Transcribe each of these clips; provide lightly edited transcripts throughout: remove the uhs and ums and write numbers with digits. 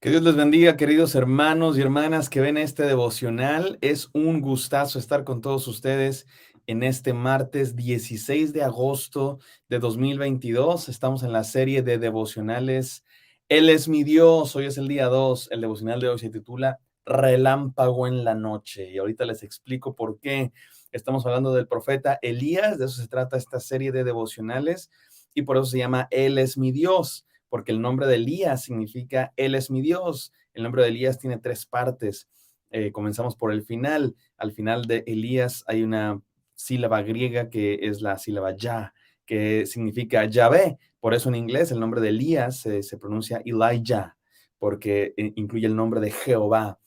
Que Dios les bendiga, queridos hermanos y hermanas que ven este devocional. Es un gustazo estar con todos ustedes en este martes 16 de agosto de 2022. Estamos en la serie de devocionales Él es mi Dios. Hoy es el día 2. El devocional de hoy se titula Relámpago en la noche. Y ahorita les explico por qué. Estamos hablando del profeta Elías. De eso se trata esta serie de devocionales y por eso se llama Él es mi Dios, porque el nombre de Elías significa Él es mi Dios. El nombre de Elías tiene tres partes. Comenzamos por el final. Al final de Elías hay una sílaba griega que es la sílaba Ya, que significa Yahvé. Por eso en inglés el nombre de Elías se pronuncia Elijah, porque incluye el nombre de Jehová.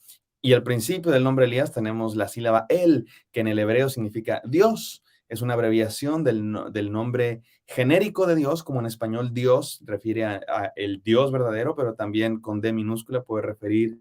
Y al principio del nombre Elías tenemos la sílaba El, que en el hebreo significa Dios. Es una abreviación del nombre genérico de Dios, como en español Dios refiere a el Dios verdadero, pero también con D minúscula puede referir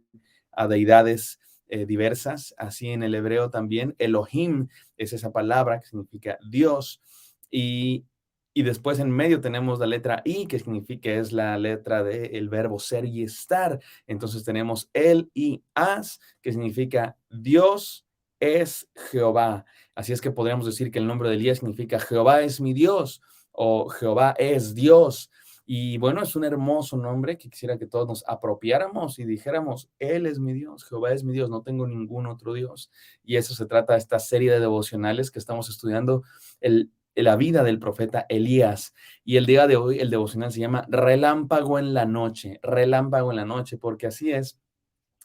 a deidades diversas. Así en el hebreo también Elohim es esa palabra que significa Dios. Y, y después en medio tenemos la letra I, que significa, es la letra del verbo ser y estar. Entonces tenemos el y as, que significa Dios es Jehová. Así es que podríamos decir que el nombre de Elías significa Jehová es mi Dios o Jehová es Dios. Y bueno, es un hermoso nombre que quisiera que todos nos apropiáramos y dijéramos, Él es mi Dios, Jehová es mi Dios, no tengo ningún otro Dios. Y eso se trata de esta serie de devocionales que estamos estudiando, la vida del profeta Elías. Y el día de hoy, el devocional se llama Relámpago en la noche, porque así es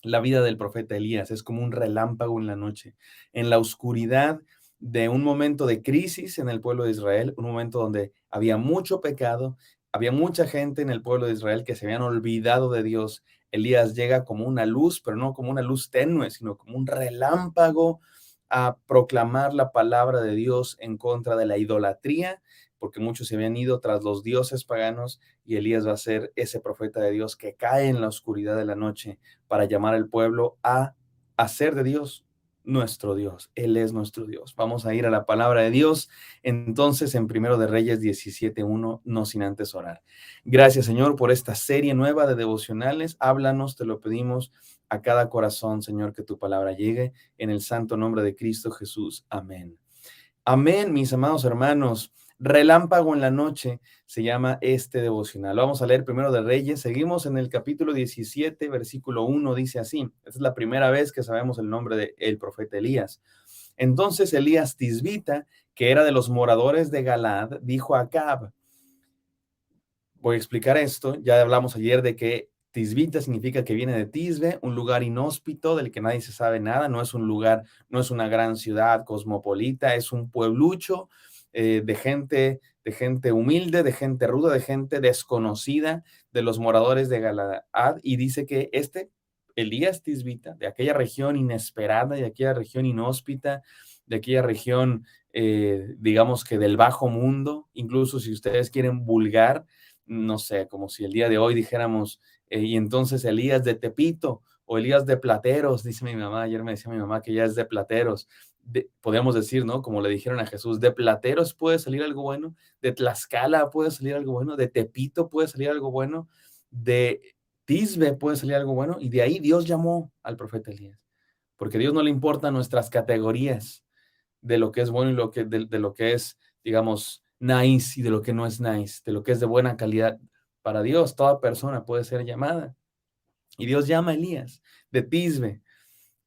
la vida del profeta Elías, es como un relámpago en la noche, en la oscuridad de un momento de crisis en el pueblo de Israel, un momento donde había mucho pecado, había mucha gente en el pueblo de Israel que se habían olvidado de Dios. Elías llega como una luz, pero no como una luz tenue, sino como un relámpago a proclamar la palabra de Dios en contra de la idolatría, porque muchos se habían ido tras los dioses paganos y Elías va a ser ese profeta de Dios que cae en la oscuridad de la noche para llamar al pueblo a hacer de Dios nuestro Dios. Él es nuestro Dios. Vamos a ir a la palabra de Dios. Entonces, en Primero de Reyes 17:1, no sin antes orar. Gracias, Señor, por esta serie nueva de devocionales. Háblanos, te lo pedimos a cada corazón, Señor, que tu palabra llegue en el santo nombre de Cristo Jesús. Amén. Amén, mis amados hermanos. Relámpago en la noche se llama este devocional. Vamos a leer Primero de Reyes. Seguimos en el capítulo 17, versículo 1, dice así. Esta es la primera vez que sabemos el nombre del profeta Elías. Entonces Elías Tisbita, que era de los moradores de Galaad, dijo a Acab. Voy a explicar esto. Ya hablamos ayer de que Tisbita significa que viene de Tisbe, un lugar inhóspito del que nadie se sabe nada. No es un lugar, no es una gran ciudad cosmopolita, es un pueblucho de gente humilde, de gente ruda, de gente desconocida, de los moradores de Galaad. Y dice que Elías Tisbita, de aquella región inesperada, de aquella región inhóspita, de aquella región, digamos que del bajo mundo, incluso si ustedes quieren vulgar, no sé, como si el día de hoy dijéramos, y entonces Elías de Tepito o Elías de Plateros, dice mi mamá, ayer me decía mi mamá que ya es de Plateros, podríamos decir, ¿no? Como le dijeron a Jesús, de Plateros puede salir algo bueno, de Tlaxcala puede salir algo bueno, de Tepito puede salir algo bueno, de Tisbe puede salir algo bueno, y de ahí Dios llamó al profeta Elías, porque a Dios no le importan nuestras categorías de lo que es bueno y de lo que es, digamos, nice y de lo que no es nice, de lo que es de buena calidad. Para Dios, toda persona puede ser llamada. Y Dios llama a Elías de Tisbe.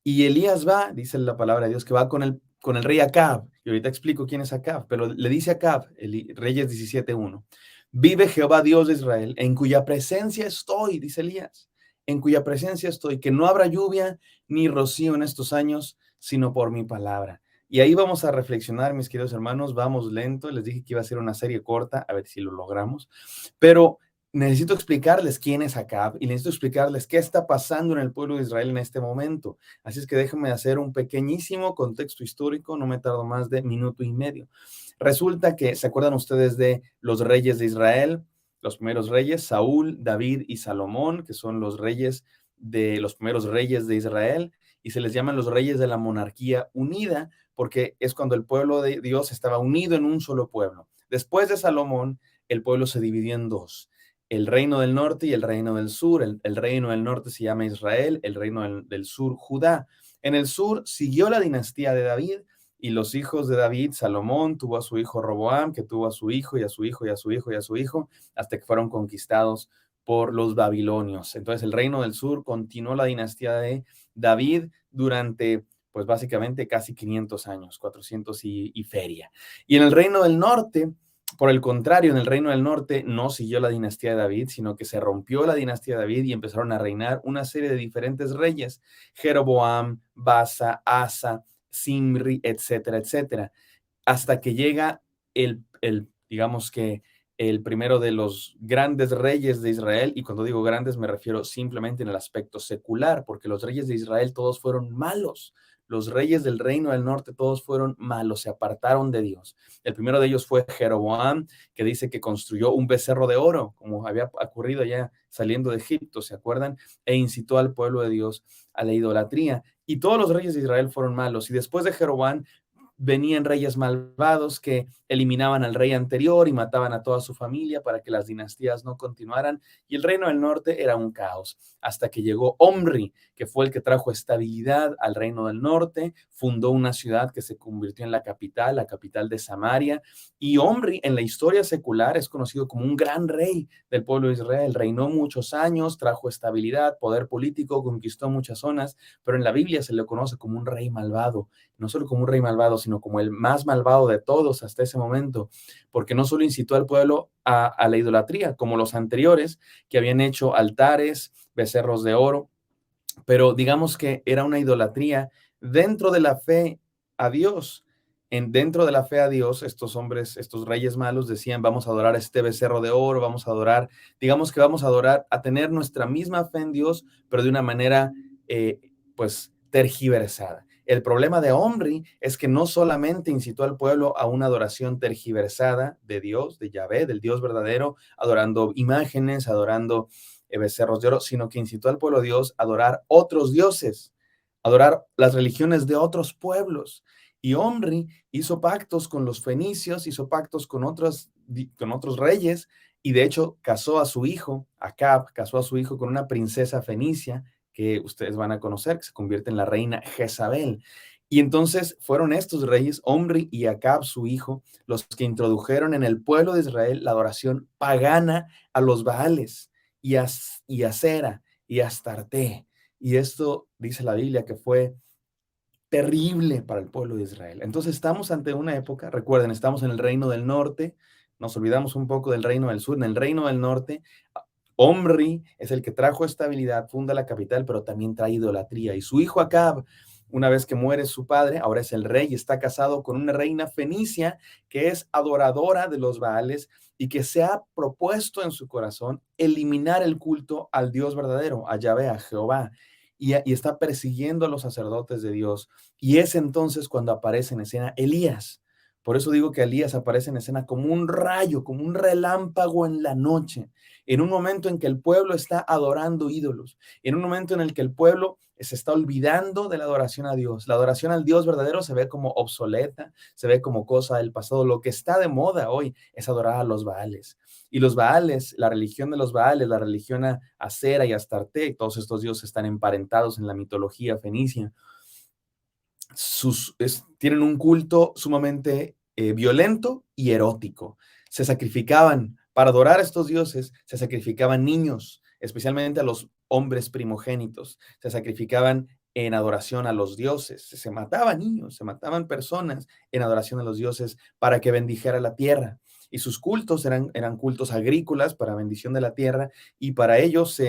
Y Elías va, dice la palabra de Dios, que va con el rey Acab. Y ahorita explico quién es Acab, pero le dice a Acab, Reyes 17:1, vive Jehová Dios de Israel, en cuya presencia estoy, dice Elías, en cuya presencia estoy, que no habrá lluvia ni rocío en estos años, sino por mi palabra. Y ahí vamos a reflexionar, mis queridos hermanos, vamos lento, les dije que iba a ser una serie corta, a ver si lo logramos, pero necesito explicarles quién es Acab y necesito explicarles qué está pasando en el pueblo de Israel en este momento. Así es que déjenme hacer un pequeñísimo contexto histórico, no me tardo más de minuto y medio. Resulta que, ¿se acuerdan ustedes de los reyes de Israel? Los primeros reyes, Saúl, David y Salomón, que son los primeros reyes de Israel, y se les llaman los reyes de la monarquía unida, porque es cuando el pueblo de Dios estaba unido en un solo pueblo. Después de Salomón, el pueblo se dividió en dos. el reino del norte y el reino del sur. El reino del norte se llama Israel, el reino del sur Judá. En el sur siguió la dinastía de David y los hijos de David. Salomón tuvo a su hijo Roboam, que tuvo a su hijo y a su hijo y a su hijo y a su hijo, hasta que fueron conquistados por los babilonios. Entonces el reino del sur continuó la dinastía de David durante, pues básicamente casi 500 años, 400 y feria. Y en el reino del norte, por el contrario, en el reino del norte no siguió la dinastía de David, sino que se rompió la dinastía de David y empezaron a reinar una serie de diferentes reyes: Jeroboam, Basa, Asa, Simri, etcétera, etcétera, hasta que llega digamos que el primero de los grandes reyes de Israel. Y cuando digo grandes me refiero simplemente en el aspecto secular, porque los reyes de Israel todos fueron malos. Los reyes del reino del norte todos fueron malos, se apartaron de Dios. El primero de ellos fue Jeroboam, que dice que construyó un becerro de oro, como había ocurrido ya saliendo de Egipto, ¿se acuerdan? E incitó al pueblo de Dios a la idolatría. Y todos los reyes de Israel fueron malos. Y después de Jeroboam venían reyes malvados que eliminaban al rey anterior y mataban a toda su familia para que las dinastías no continuaran, y el reino del norte era un caos, hasta que llegó Omri, que fue el que trajo estabilidad al reino del norte, fundó una ciudad que se convirtió en la capital de Samaria, y Omri en la historia secular es conocido como un gran rey del pueblo de Israel. Reinó muchos años, trajo estabilidad, poder político, conquistó muchas zonas, pero en la Biblia se le conoce como un rey malvado, no solo como un rey malvado, sino como el más malvado de todos hasta ese momento, porque no solo incitó al pueblo a la idolatría, como los anteriores, que habían hecho altares, becerros de oro, pero digamos que era una idolatría dentro de la fe a Dios. Dentro de la fe a Dios, estos hombres, estos reyes malos decían: vamos a adorar a este becerro de oro, vamos a adorar, digamos que vamos a adorar, a tener nuestra misma fe en Dios, pero de una manera, pues, tergiversada. El problema de Omri es que no solamente incitó al pueblo a una adoración tergiversada de Dios, de Yahvé, del Dios verdadero, adorando imágenes, adorando becerros de oro, sino que incitó al pueblo de Dios a adorar otros dioses, adorar las religiones de otros pueblos. Y Omri hizo pactos con los fenicios, hizo pactos con otros reyes, y de hecho casó a su hijo, Acab, casó a su hijo con una princesa fenicia que ustedes van a conocer, que se convierte en la reina Jezabel. Y entonces fueron estos reyes, Omri y Acab, su hijo, los que introdujeron en el pueblo de Israel la adoración pagana a los Baales y a Cera y a Astarte. Y esto dice la Biblia que fue terrible para el pueblo de Israel. Entonces estamos ante una época, recuerden, estamos en el reino del norte, nos olvidamos un poco del reino del sur. En el reino del norte, Omri es el que trajo estabilidad, funda la capital, pero también trae idolatría. Y su hijo Acab, una vez que muere su padre, ahora es el rey, está casado con una reina fenicia que es adoradora de los Baales y que se ha propuesto en su corazón eliminar el culto al Dios verdadero, a Yahvé, a Jehová, y está persiguiendo a los sacerdotes de Dios. Y es entonces cuando aparece en escena Elías. Por eso digo que Elías aparece en escena como un rayo, como un relámpago en la noche, en un momento en que el pueblo está adorando ídolos, en un momento en el que el pueblo se está olvidando de la adoración a Dios. La adoración al Dios verdadero se ve como obsoleta, se ve como cosa del pasado. Lo que está de moda hoy es adorar a los Baales. Y los Baales, la religión de los Baales, la religión a Acera y Astarte, todos estos dioses están emparentados en la mitología fenicia. Tienen un culto sumamente violento y erótico. Se sacrificaban, para adorar a estos dioses, se sacrificaban niños, especialmente a los hombres primogénitos. Se sacrificaban en adoración a los dioses. Se mataban niños, se mataban personas en adoración a los dioses para que bendijera la tierra. Y sus cultos eran cultos agrícolas para bendición de la tierra, y para ellos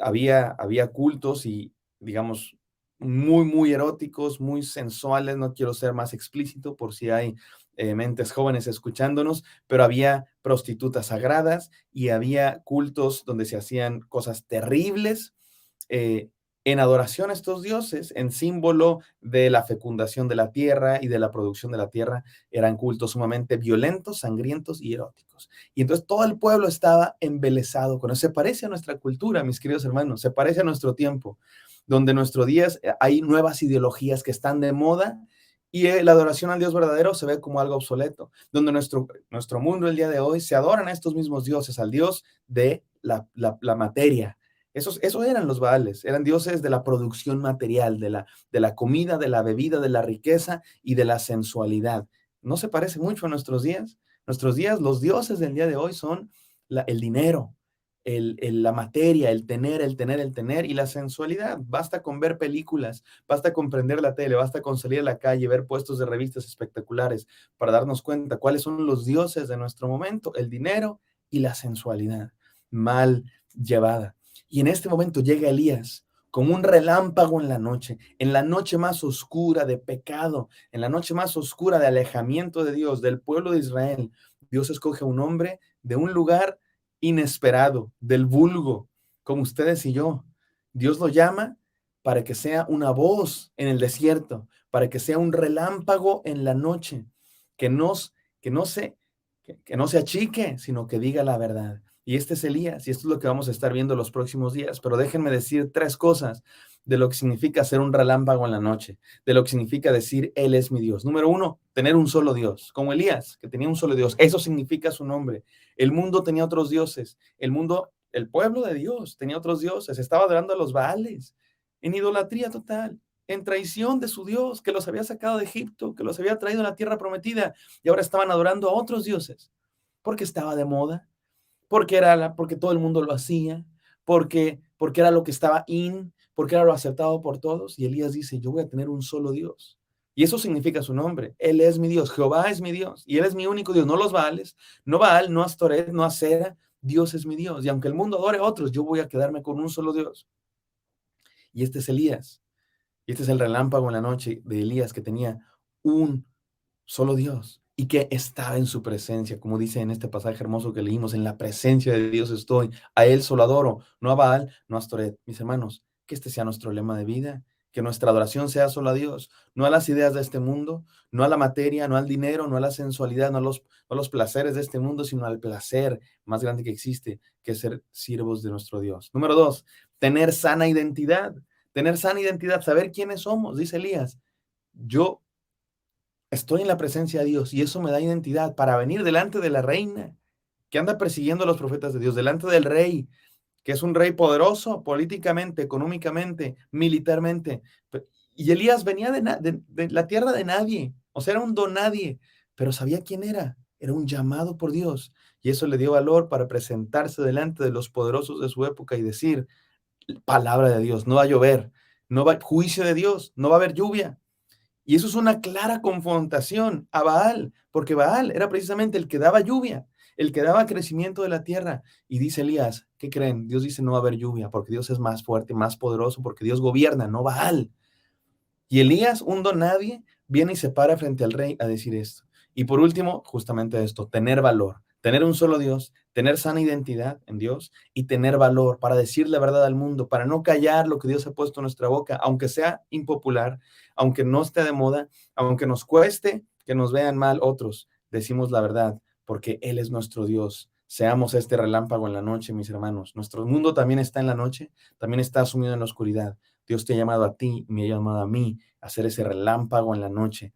había cultos y, digamos, muy, muy eróticos, muy sensuales. No quiero ser más explícito por si hay mentes jóvenes escuchándonos, pero había prostitutas sagradas y había cultos donde se hacían cosas terribles en adoración a estos dioses, en símbolo de la fecundación de la tierra y de la producción de la tierra. Eran cultos sumamente violentos, sangrientos y eróticos. Y entonces todo el pueblo estaba embelesado con eso. Se parece a nuestra cultura, mis queridos hermanos, se parece a nuestro tiempo, donde en nuestros días hay nuevas ideologías que están de moda Y la adoración al Dios verdadero se ve como algo obsoleto, donde nuestro mundo el día de hoy se adoran a estos mismos dioses, al Dios de la materia. Esos eran los Baales, eran dioses de la producción material, de la comida, de la bebida, de la riqueza y de la sensualidad. ¿No se parece mucho a nuestros días? Nuestros días, los dioses del día de hoy son el dinero, la materia, el tener y la sensualidad. Basta con ver películas, basta con prender la tele, basta con salir a la calle, ver puestos de revistas espectaculares para darnos cuenta cuáles son los dioses de nuestro momento, el dinero y la sensualidad mal llevada. Y en este momento llega Elías como un relámpago en la noche más oscura de pecado, en la noche más oscura de alejamiento de Dios, del pueblo de Israel. Dios escoge a un hombre de un lugar inesperado, del vulgo, como ustedes y yo. Dios lo llama para que sea una voz en el desierto, para que sea un relámpago en la noche, que, nos, que, no, se, que no se achique, sino que diga la verdad. Y este es Elías, y esto es lo que vamos a estar viendo los próximos días. Pero déjenme decir tres cosas de lo que significa ser un relámpago en la noche, de lo que significa decir, Él es mi Dios. Número uno, tener un solo Dios, como Elías, que tenía un solo Dios. Eso significa su nombre. El mundo tenía otros dioses. El pueblo de Dios tenía otros dioses. Estaba adorando a los Baales, en idolatría total, en traición de su Dios, que los había sacado de Egipto, que los había traído a la tierra prometida, y ahora estaban adorando a otros dioses, porque estaba de moda, porque todo el mundo lo hacía, porque era lo que estaba porque era lo aceptado por todos. Y Elías dice, yo voy a tener un solo Dios. Y eso significa su nombre. Él es mi Dios, Jehová es mi Dios, y Él es mi único Dios, no los Baales, no Baal, no Astoret, no Acera. Dios es mi Dios. Y aunque el mundo adore a otros, yo voy a quedarme con un solo Dios. Y este es Elías. Y este es el relámpago en la noche de Elías, que tenía un solo Dios y que estaba en su presencia, como dice en este pasaje hermoso que leímos, en la presencia de Dios estoy, a Él solo adoro, no a Baal, no a Astoret. Mis hermanos, que este sea nuestro lema de vida, que nuestra adoración sea solo a Dios, no a las ideas de este mundo, no a la materia, no al dinero, no a la sensualidad, no a los placeres de este mundo, sino al placer más grande que existe, que es ser siervos de nuestro Dios. Número dos, tener sana identidad, saber quiénes somos. Dice Elías, yo estoy en la presencia de Dios y eso me da identidad para venir delante de la reina que anda persiguiendo a los profetas de Dios, delante del rey, que es un rey poderoso políticamente, económicamente, militarmente. Y Elías venía de la tierra de nadie, o sea, era un don nadie, pero sabía quién era un llamado por Dios. Y eso le dio valor para presentarse delante de los poderosos de su época y decir, palabra de Dios, no va a llover, no va juicio de Dios, no va a haber lluvia. Y eso es una clara confrontación a Baal, porque Baal era precisamente el que daba lluvia, el que daba crecimiento de la tierra. Y dice Elías, ¿qué creen? Dios dice no va a haber lluvia, porque Dios es más fuerte, más poderoso, porque Dios gobierna, no Baal. Y Elías, un don nadie, viene y se para frente al rey a decir esto. Y por último, justamente esto, tener valor, tener un solo Dios, tener sana identidad en Dios y tener valor para decir la verdad al mundo, para no callar lo que Dios ha puesto en nuestra boca, aunque sea impopular, aunque no esté de moda, aunque nos cueste que nos vean mal otros, decimos la verdad, porque Él es nuestro Dios. Seamos este relámpago en la noche, mis hermanos. Nuestro mundo también está en la noche, también está sumido en la oscuridad. Dios te ha llamado a ti, me ha llamado a mí a ser ese relámpago en la noche.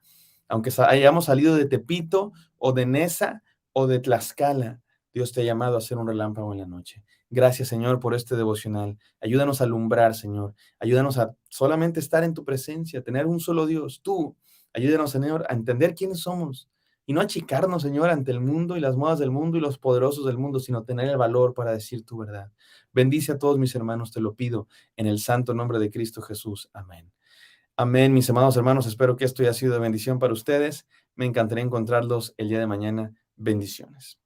Aunque hayamos salido de Tepito o de Nesa o de Tlaxcala, Dios te ha llamado a ser un relámpago en la noche. Gracias, Señor, por este devocional. Ayúdanos a alumbrar, Señor. Ayúdanos a solamente estar en tu presencia, tener un solo Dios. Tú, ayúdanos, Señor, a entender quiénes somos y no achicarnos, Señor, ante el mundo y las modas del mundo y los poderosos del mundo, sino tener el valor para decir tu verdad. Bendice a todos mis hermanos, te lo pido, en el santo nombre de Cristo Jesús. Amén. Amén, mis amados hermanos. Espero que esto haya sido de bendición para ustedes. Me encantaría encontrarlos el día de mañana. Bendiciones.